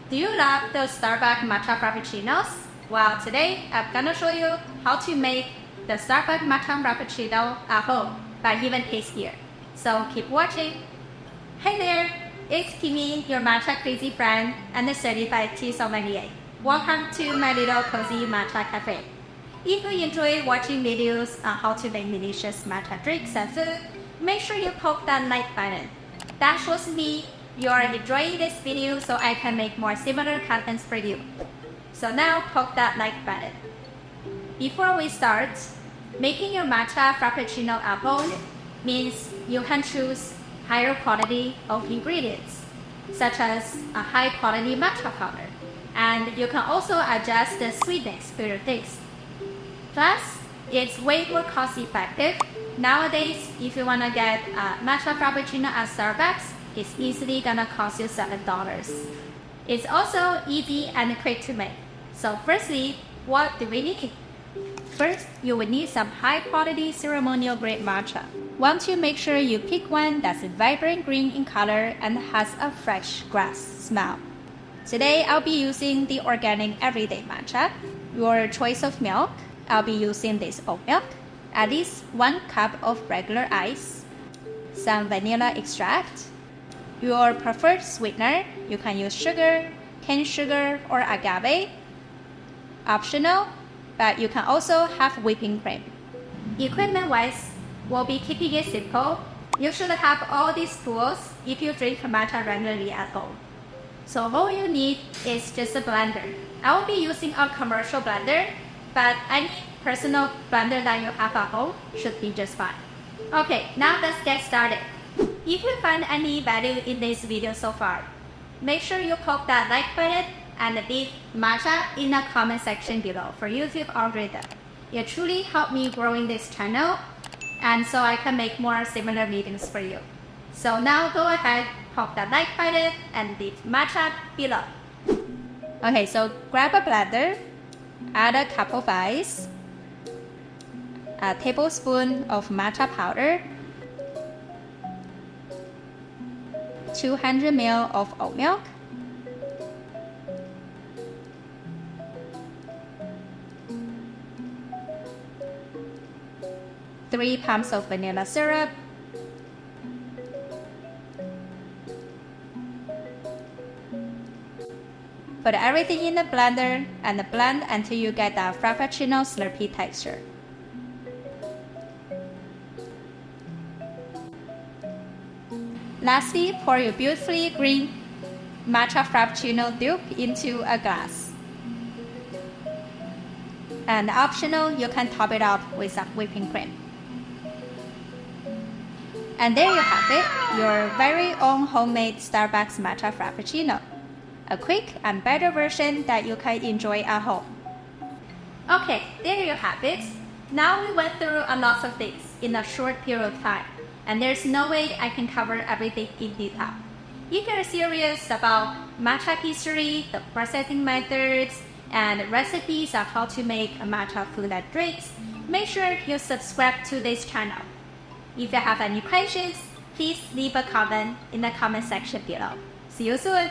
Do you love those Starbucks Matcha Frappuccinos? Well, today I'm gonna show you how to make the Starbucks Matcha Frappuccino at home, but even tastier. So keep watching. Hey there, it's Kimi, your matcha crazy friend and the certified tea sommelier. Welcome to my little cozy matcha cafe. If you enjoy watching videos on how to make delicious matcha drinks and food, make sure you poke that like button. That shows me you are enjoying this video so I can make more similar contents for you. So now poke that like button. Before we start, making your matcha frappuccino at home means you can choose higher quality of ingredients, such as a high quality matcha powder, and you can also adjust the sweetness for your taste. Plus, it's way more cost effective. Nowadays, if you want to get a matcha frappuccino at Starbucks, it's easily gonna cost you $7. It's also easy and quick to make. So firstly, what do we need? First, you will need some high quality ceremonial grade matcha. Want to make sure you pick one that's vibrant green in color and has a fresh grass smell. Today, I'll be using the organic everyday matcha. Your choice of milk, I'll be using this oat milk, at least 1 cup of regular ice, some vanilla extract. Your preferred sweetener, you can use sugar, cane sugar, or agave. Optional, but you can also have whipping cream. Equipment-wise, we'll be keeping it simple. You should have all these tools if you drink matcha regularly at home. So all you need is just a blender. I will be using a commercial blender, but any personal blender that you have at home should be just fine. Okay, now let's get started. If you find any value in this video so far, make sure you poke that like button and leave matcha in the comment section below for YouTube algorithm. It truly helped me growing this channel, and so I can make more similar videos for you. So now go ahead, poke that like button and leave matcha below. Okay, so grab a blender, add a cup of ice, a tablespoon of matcha powder, 200 ml of oat milk, three pumps of vanilla syrup, put everything in the blender and blend until you get that frappuccino slurpy texture. Lastly, pour your beautifully green matcha frappuccino dupe into a glass. And optional, you can top it up with some whipping cream. And there you have it, your very own homemade Starbucks matcha frappuccino. A quick and better version that you can enjoy at home. Okay, there you have it. Now we went through a lot of things in a short period of time, and there's no way I can cover everything in detail. If you're serious about matcha history, the processing methods, and recipes of how to make a matcha food and drinks, make sure you subscribe to this channel. If you have any questions, please leave a comment in the comment section below. See you soon!